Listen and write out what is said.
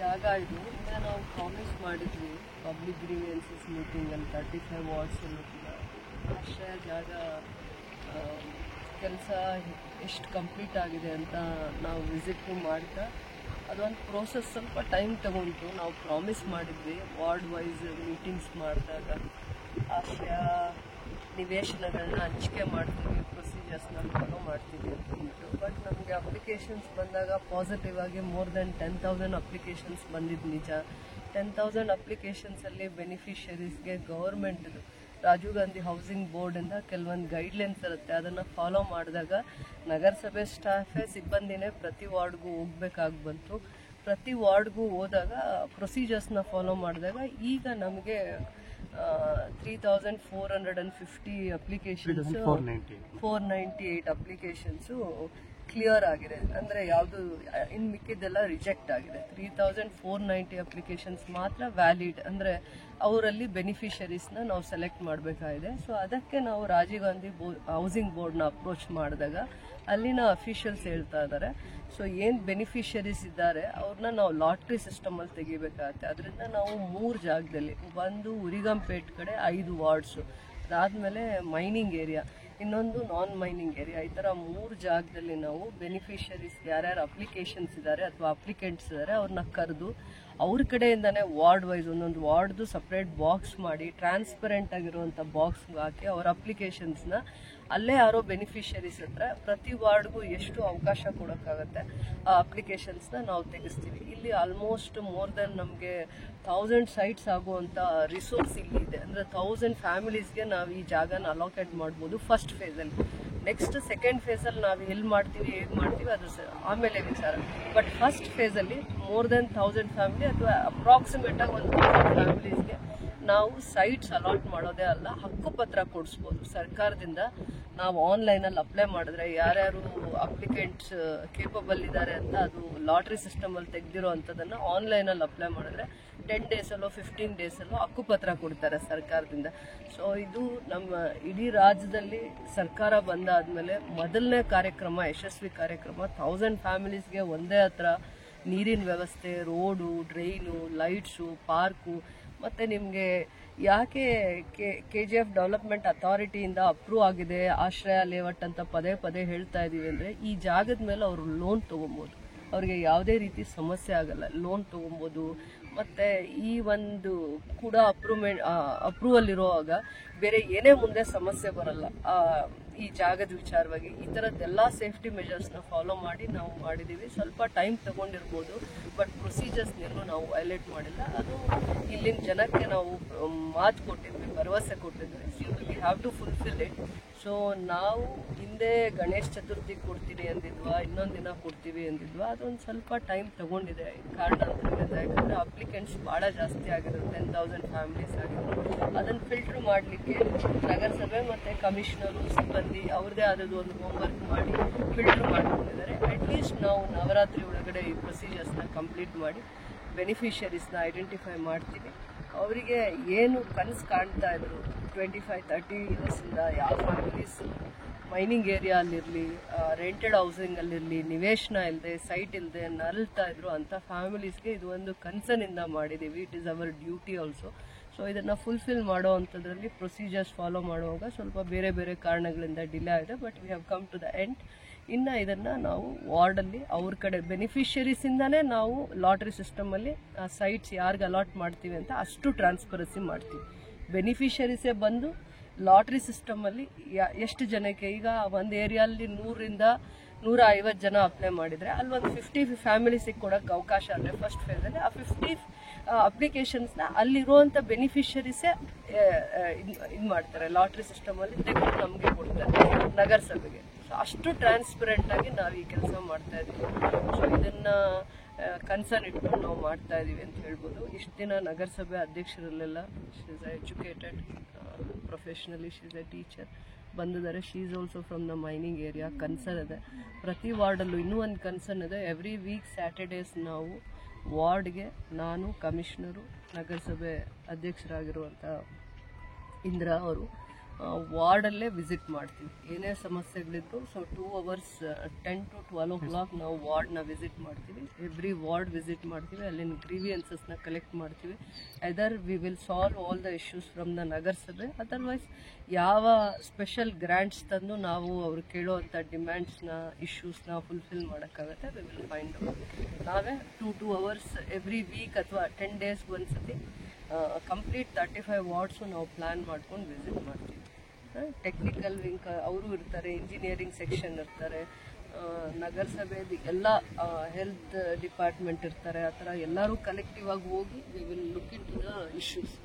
ಜಾಗ ಇದು. ಈಗ ನಾವು ಪ್ರಾಮಿಸ್ ಮಾಡಿದ್ವಿ ಪಬ್ಲಿಕ್ ಗ್ರೀವೆನ್ಸಸ್ ಮೀಟಿಂಗಲ್ಲಿ 35 ವಾರ್ಡ್ಸಲ್ಲೂ ಕೂಡ ಆಶ್ರಯ ಜಾಗ ಕೆಲಸ ಎಷ್ಟು ಕಂಪ್ಲೀಟ್ ಆಗಿದೆ ಅಂತ ನಾವು ವಿಸಿಟ್ ಮಾಡ್ತಾ ಅದೊಂದು ಪ್ರೋಸೆಸ್ ಸ್ವಲ್ಪ ಟೈಮ್ ತಗೊಂಡು ನಾವು ಪ್ರಾಮಿಸ್ ಮಾಡಿದ್ವಿ ವಾರ್ಡ್ ವೈಸ್ ಮೀಟಿಂಗ್ಸ್ ಮಾಡಿದಾಗ ಆಶ್ರಯ ನಿವೇಶನಗಳನ್ನ ಹಂಚಿಕೆ ಮಾಡ್ತೀವಿ, ಪ್ರೊಸೀಜರ್ಸ್ನ ಫಾಲೋ ಮಾಡ್ತೀವಿ ಅಂದ್ಬಿಟ್ಟು. ಬಟ್ ನಮಗೆ ಅಪ್ಲಿಕೇಶನ್ಸ್ ಬಂದಾಗ ಪಾಸಿಟಿವ್ ಆಗಿ ಮೋರ್ ದೆನ್ 10,000 ಅಪ್ಲಿಕೇಶನ್ಸ್ ಬಂದಿದ್ದು ನಿಜ. 10,000 ಅಪ್ಲಿಕೇಶನ್ಸಲ್ಲಿ ಬೆನಿಫಿಷರೀಸ್ಗೆ ಗೌರ್ಮೆಂಟ್ ರಾಜೀವ್ ಗಾಂಧಿ ಹೌಸಿಂಗ್ ಬೋರ್ಡಿಂದ ಕೆಲವೊಂದು ಗೈಡ್ಲೈನ್ಸ್ ಇರುತ್ತೆ, ಅದನ್ನು ಫಾಲೋ ಮಾಡಿದಾಗ ನಗರಸಭೆ ಸ್ಟಾಫೇ ಸಿಬ್ಬಂದಿನೇ ಪ್ರತಿ ವಾರ್ಡ್ಗೂ ಹೋಗ್ಬೇಕಾಗಿ ಬಂತು. ಪ್ರತಿ ವಾರ್ಡ್ಗೂ ಹೋದಾಗ ಪ್ರೊಸೀಜರ್ಸ್ನ ಫಾಲೋ ಮಾಡಿದಾಗ ಈಗ ನಮಗೆ 3,450 ಅಪ್ಲಿಕೇಶನ್ಸ್ 498 ಅಪ್ಲಿಕೇಶನ್ಸು ಕ್ಲಿಯರ್ ಆಗಿದೆ. ಅಂದರೆ ಯಾವುದು ಇನ್ನು ಮಿಕ್ಕಿದ್ದೆಲ್ಲ ರಿಜೆಕ್ಟ್ ಆಗಿದೆ. 3,490 ಅಪ್ಲಿಕೇಶನ್ಸ್ ಮಾತ್ರ ವ್ಯಾಲಿಡ್, ಅಂದರೆ ಅವರಲ್ಲಿ ಬೆನಿಫಿಷರೀಸ್ನ ನಾವು ಸೆಲೆಕ್ಟ್ ಮಾಡಬೇಕಾಗಿದೆ. ಸೊ ಅದಕ್ಕೆ ನಾವು ರಾಜೀವ್ ಗಾಂಧಿ ಹೌಸಿಂಗ್ ಬೋರ್ಡ್ನ ಅಪ್ರೋಚ್ ಮಾಡಿದಾಗ ಅಲ್ಲಿನ ಅಫಿಷಿಯಲ್ಸ್ ಹೇಳ್ತಾ ಇದ್ದಾರೆ, ಸೊ ಏನು ಬೆನಿಫಿಷರೀಸ್ ಇದ್ದಾರೆ ಅವ್ರನ್ನ ನಾವು ಲಾಟ್ರಿ ಸಿಸ್ಟಮಲ್ಲಿ ತೆಗಿಬೇಕಾಗತ್ತೆ. ಅದರಿಂದ ನಾವು 3 ಜಾಗದಲ್ಲಿ, ಒಂದು ಉರಿಗಂಪೇಟ್ ಕಡೆ 5 ವಾರ್ಡ್ಸು, ಅದಾದಮೇಲೆ ಮೈನಿಂಗ್ ಏರಿಯಾ, ಇನ್ನೊಂದು ನಾನ್ ಮೈನಿಂಗ್ ಏರಿಯಾ, ಈ ಥರ 3 ಜಾಗದಲ್ಲಿ ನಾವು ಬೆನಿಫಿಷರೀಸ್ ಯಾರ್ಯಾರು ಅಪ್ಲಿಕೇಶನ್ಸ್ ಇದ್ದಾರೆ ಅಥವಾ ಅಪ್ಲಿಕೆಂಟ್ಸ್ ಇದ್ದಾರೆ ಅವ್ರನ್ನ ಕರೆದು ಅವ್ರ ಕಡೆಯಿಂದನೇ ವಾರ್ಡ್ ವೈಸ್ ಒಂದೊಂದು ವಾರ್ಡ್ದು ಸಪ್ರೇಟ್ ಬಾಕ್ಸ್ ಮಾಡಿ ಟ್ರಾನ್ಸ್ಪರೆಂಟ್ ಆಗಿರುವಂಥ ಬಾಕ್ಸ್ ಹಾಕಿ ಅವ್ರ ಅಪ್ಲಿಕೇಶನ್ಸ್ನ ಅಲ್ಲೇ ಯಾರೋ ಬೆನಿಫಿಷರೀಸ್ ಹತ್ರ ಪ್ರತಿ ವಾರ್ಡ್ಗೂ ಎಷ್ಟು ಅವಕಾಶ ಕೊಡೋಕ್ಕಾಗತ್ತೆ ಆ ಅಪ್ಲಿಕೇಶನ್ಸ್ನ ನಾವು ತೆಗೆಸ್ತೀವಿ. ಇಲ್ಲಿ ಆಲ್ಮೋಸ್ಟ್ ಮೋರ್ ದೆನ್ ನಮಗೆ 1000 ಸೈಟ್ಸ್ ಆಗುವಂಥ ರಿಸೋರ್ಸ್ ಇಲ್ಲಿ ಇದೆ. ಅಂದರೆ 1000 ಫ್ಯಾಮಿಲೀಸ್ಗೆ ನಾವು ಈ ಜಾಗನ ಅಲೋಕೇಟ್ ಮಾಡ್ಬೋದು ಫಸ್ಟ್ ಫೇಸಲ್ಲಿ. ನೆಕ್ಸ್ಟ್ ಸೆಕೆಂಡ್ ಫೇಸಲ್ಲಿ ನಾವು ಎಲ್ಲಿ ಮಾಡ್ತೀವಿ ಹೇಗೆ ಮಾಡ್ತೀವಿ ಅದು ಆಮೇಲೆ ವಿಚಾರ. ಬಟ್ ಫಸ್ಟ್ ಫೇಸಲ್ಲಿ ಮೋರ್ ದೆನ್ 1000 ಫ್ಯಾಮಿಲಿ ಅಥವಾ ಅಪ್ರಾಕ್ಸಿಮೇಟ್ ಆಗಿ 1000 ಫ್ಯಾಮಿಲೀಸ್ಗೆ ನಾವು ಸೈಟ್ಸ್ ಅಲಾಟ್ ಮಾಡೋದೇ ಅಲ್ಲ, ಹಕ್ಕುಪತ್ರ ಕೊಡಿಸ್ಬೋದು ಸರ್ಕಾರದಿಂದ. ನಾವು ಆನ್ಲೈನಲ್ಲಿ ಅಪ್ಲೈ ಮಾಡಿದ್ರೆ ಯಾರ್ಯಾರು ಅಪ್ಲಿಕೆಂಟ್ಸ್ ಕೇಪಬಲ್ ಇದ್ದಾರೆ ಅಂತ ಅದು ಲಾಟ್ರಿ ಸಿಸ್ಟಮಲ್ಲಿ ತೆಗೆದಿರೋ ಅಂಥದ್ದನ್ನು ಆನ್ಲೈನಲ್ಲಿ ಅಪ್ಲೈ ಮಾಡಿದ್ರೆ 10 ಡೇಸಲ್ಲೋ 15 ಡೇಸಲ್ಲೋ ಹಕ್ಕುಪತ್ರ ಕೊಡ್ತಾರೆ ಸರ್ಕಾರದಿಂದ. ಸೊ ಇದು ನಮ್ಮ ಇಡೀ ರಾಜ್ಯದಲ್ಲಿ ಸರ್ಕಾರ ಬಂದಾದ್ಮೇಲೆ ಮೊದಲನೇ ಕಾರ್ಯಕ್ರಮ, ಯಶಸ್ವಿ ಕಾರ್ಯಕ್ರಮ. 1000 ಫ್ಯಾಮಿಲೀಸ್ಗೆ ಒಂದೇ ಹತ್ರ ನೀರಿನ ವ್ಯವಸ್ಥೆ, ರೋಡು, ಡ್ರೈನು, ಲೈಟ್ಸು, ಪಾರ್ಕು. ಮತ್ತು ನಿಮಗೆ ಯಾಕೆ KGF ಡೆವಲಪ್ಮೆಂಟ್ ಅಥಾರಿಟಿಯಿಂದ ಅಪ್ರೂವ್ ಆಗಿದೆ ಆಶ್ರಯ ಲೇಔಟ್ ಅಂತ ಪದೇ ಪದೇ ಹೇಳ್ತಾ ಇದ್ದೀವಿ ಅಂದರೆ ಈ ಜಾಗದ ಮೇಲೆ ಅವರು ಲೋನ್ ತೊಗೊಬೋದು, ಅವ್ರಿಗೆ ಯಾವುದೇ ರೀತಿ ಸಮಸ್ಯೆ ಆಗಲ್ಲ, ಲೋನ್ ತೊಗೊಬೋದು. ಮತ್ತು ಈ ಒಂದು ಕೂಡ ಅಪ್ರೂವಲ್ ಇರುವಾಗ ಬೇರೆ ಏನೇ ಮುಂದೆ ಸಮಸ್ಯೆ ಬರಲ್ಲ ಈ ಜಾಗದ ವಿಚಾರವಾಗಿ. ಈ ಥರದ್ದೆಲ್ಲ ಸೇಫ್ಟಿ ಮೆಜರ್ಸ್ನ ಫಾಲೋ ಮಾಡಿ ನಾವು ಮಾಡಿದ್ದೀವಿ. ಸ್ವಲ್ಪ ಟೈಮ್ ತಗೊಂಡಿರ್ಬೋದು, ಬಟ್ ಪ್ರೊಸೀಜರ್ಸ್ನೆಲ್ಲೂ ನಾವು ವೈಲೇಟ್ ಮಾಡಿಲ್ಲ. ಅದು ಇಲ್ಲಿನ ಜನಕ್ಕೆ ನಾವು ಮಾತು ಕೊಟ್ಟಿದ್ವಿ, ಭರವಸೆ ಕೊಟ್ಟಿದ್ವಿ, we have to fulfil it. So ನಾವು ಹಿಂದೆ ಗಣೇಶ ಚತುರ್ಥಿ ಕೊಡ್ತೀವಿ ಅಂದಿದ್ವಾ, ಇನ್ನೊಂದು ದಿನ ಕೊಡ್ತೀವಿ ಅಂದಿದ್ವಾ, ಅದೊಂದು ಸ್ವಲ್ಪ ಟೈಮ್ ತಗೊಂಡಿದೆ ಕಾರಣಾಂತರಗಳಿಂದ. ಯಾಕಂದರೆ ಅಪ್ಲಿಕೆಂಟ್ಸ್ ಭಾಳ ಜಾಸ್ತಿ ಆಗಿರುತ್ತೆ, 10,000 ಫ್ಯಾಮಿಲೀಸ್ ಆಗಿದ್ರು. ಅದನ್ನು ಫಿಲ್ಟ್ರ್ ಮಾಡಲಿಕ್ಕೆ ನಗರಸಭೆ ಮತ್ತು ಕಮಿಷನರು ಸಿಬ್ಬಂದಿ ಅವ್ರದ್ದೇ ಆದದ್ದು ಒಂದು ಹೋಮ್ವರ್ಕ್ ಮಾಡಿ ಫಿಲ್ಟ್ರ್ ಮಾಡ್ಕೊಂಡಿದ್ದಾರೆ. ಅಟ್ಲೀಸ್ಟ್ ನಾವು ನವರಾತ್ರಿ ಒಳಗಡೆ ಈ ಪ್ರೊಸೀಜರ್ಸ್ನ ಕಂಪ್ಲೀಟ್ ಮಾಡಿ ಬೆನಿಫಿಷರೀಸ್ನ ಐಡೆಂಟಿಫೈ ಮಾಡ್ತೀವಿ. ಅವರಿಗೆ ಏನು ಕನಸು ಕಾಣ್ತಾ ಇದ್ರು 25-30 ಇಯರ್ಸಿಂದ, ಯಾವ ಫ್ಯಾಮಿಲೀಸ್ ಮೈನಿಂಗ್ ಏರಿಯಾಲ್ಲಿರಲಿ, ರೆಂಟೆಡ್ ಹೌಸಿಂಗಲ್ಲಿರಲಿ, ನಿವೇಶನ ಇಲ್ಲದೆ, ಸೈಟ್ ಇಲ್ಲದೆ ನರಳ್ತಾ ಇದ್ರು, ಅಂಥ ಫ್ಯಾಮಿಲೀಸ್ಗೆ ಇದು ಒಂದು ಕನ್ಸರ್ನಿಂದ ಮಾಡಿದ್ದೀವಿ. It is our duty also. So ಇದನ್ನು ಫುಲ್ಫಿಲ್ ಮಾಡೋ ಅಂಥದ್ರಲ್ಲಿ ಪ್ರೊಸೀಜರ್ಸ್ ಫಾಲೋ ಮಾಡುವಾಗ ಸ್ವಲ್ಪ ಬೇರೆ ಬೇರೆ ಕಾರಣಗಳಿಂದ ಡಿಲೇ ಆಗಿದೆ. But we have come to the end. ಇನ್ನು ಇದನ್ನು ನಾವು ವಾರ್ಡಲ್ಲಿ ಅವ್ರ ಕಡೆ ಬೆನಿಫಿಷರೀಸಿಂದನೇ ನಾವು ಲಾಟ್ರಿ ಸಿಸ್ಟಮಲ್ಲಿ ಸೈಟ್ಸ್ ಯಾರಿಗೆ ಅಲಾಟ್ ಮಾಡ್ತೀವಿ ಅಂತ ಅಷ್ಟು ಟ್ರಾನ್ಸ್ಪರೆನ್ಸಿ ಮಾಡ್ತೀವಿ. ಬೆನಿಫಿಷರೀಸೇ ಬಂದು ಲಾಟ್ರಿ ಸಿಸ್ಟಮಲ್ಲಿ ಎಷ್ಟು ಜನಕ್ಕೆ, ಈಗ ಒಂದು ಏರಿಯಲ್ಲಿ 100ರಿಂದ 150 ಜನ ಅಪ್ಲೈ ಮಾಡಿದರೆ ಅಲ್ಲಿ ಒಂದು 50 ಫ್ಯಾಮಿಲೀಸಿಗೆ ಕೊಡೋಕ್ಕೆ ಅವಕಾಶ ಅಂದರೆ ಫಸ್ಟ್ ಫೇಸಲ್ಲಿ ಆ 50 ಅಪ್ಲಿಕೇಶನ್ಸ್ನ ಅಲ್ಲಿರುವಂಥ ಬೆನಿಫಿಷರೀಸೇ ಇದು ಮಾಡ್ತಾರೆ, ಲಾಟ್ರಿ ಸಿಸ್ಟಮಲ್ಲಿ ತೆಗೆದು ನಮಗೆ ಕೊಡ್ತಾರೆ ನಗರಸಭೆಗೆ. ಸೊ ಅಷ್ಟು ಟ್ರಾನ್ಸ್ಪರೆಂಟಾಗಿ ನಾವು ಈ ಕೆಲಸ ಮಾಡ್ತಾ ಇದ್ದೀವಿ. ಸೊ ಇದನ್ನು ಕನ್ಸರ್ನ್ ಇಟ್ಕೊಂಡು ನಾವು ಮಾಡ್ತಾ ಇದ್ದೀವಿ ಅಂತ ಹೇಳ್ಬೋದು. ಇಷ್ಟು ದಿನ ನಗರಸಭೆ ಅಧ್ಯಕ್ಷರಲ್ಲೆಲ್ಲ she is educated professionally, she is a teacher ಬಂದಿದ್ದಾರೆ. She is also from the mining area. Concern ಇದೆ ಪ್ರತಿ ವಾರ್ಡಲ್ಲೂ. ಇನ್ನೂ ಒಂದು ಕನ್ಸರ್ನ್ ಇದೆ, ಎವ್ರಿ ವೀಕ್ ಸ್ಯಾಟರ್ಡೇಸ್ ನಾವು ವಾರ್ಡ್ಗೆ ನಾನು, ಕಮಿಷನರು, ನಗರಸಭೆ ಅಧ್ಯಕ್ಷರಾಗಿರುವಂಥ ಇಂದಿರಾ ಅವರು ವಾರ್ಡಲ್ಲೇ ವಿಸಿಟ್ ಮಾಡ್ತೀವಿ ಏನೇ ಸಮಸ್ಯೆಗಳಿದ್ರು. ಸೊ 2 hours 10 to 12 o'clock ನಾವು ವಾರ್ಡ್ನ ವಿಸಿಟ್ ಮಾಡ್ತೀವಿ. ಎವ್ರಿ ವಾರ್ಡ್ ವಿಸಿಟ್ ಮಾಡ್ತೀವಿ, ಅಲ್ಲಿನ ಗ್ರೀವಿಯನ್ಸಸ್ನ ಕಲೆಕ್ಟ್ ಮಾಡ್ತೀವಿ. Either we will solve all the issues from the ನಗರಸಭೆ, ಅದರ್ವೈಸ್ ಯಾವ ಸ್ಪೆಷಲ್ ಗ್ರಾಂಟ್ಸ್ ತಂದು ನಾವು ಅವ್ರು ಕೇಳೋವಂಥ ಡಿಮ್ಯಾಂಡ್ಸ್ನ ಇಶ್ಯೂಸ್ನ ಫುಲ್ಫಿಲ್ ಮಾಡೋಕ್ಕಾಗತ್ತೆ, ವಿ ವಿಲ್ ಫೈಂಡ್ ಔಟ್. ನಾವೇ 2 hours ಎವ್ರಿ ವೀಕ್ ಅಥವಾ 10 days ಒಂದ್ಸತಿ ಕಂಪ್ಲೀಟ್ 35 ವಾರ್ಡ್ಸು ನಾವು ಪ್ಲ್ಯಾನ್ ಮಾಡ್ಕೊಂಡು ವಿಸಿಟ್ ಮಾಡ್ತೀವಿ. ಟೆಕ್ನಿಕಲ್ ವಿಂಗ್ ಅವರು ಇರ್ತಾರೆ, ಇಂಜಿನಿಯರಿಂಗ್ ಸೆಕ್ಷನ್ ಇರ್ತಾರೆ, ನಗರಸಭೆದು ಎಲ್ಲ ಹೆಲ್ತ್ ಡಿಪಾರ್ಟ್ಮೆಂಟ್ ಇರ್ತಾರೆ. ಆ ಥರ ಎಲ್ಲರೂ ಕಲೆಕ್ಟಿವ್ ಆಗಿ ಹೋಗಿ we will look into the issues.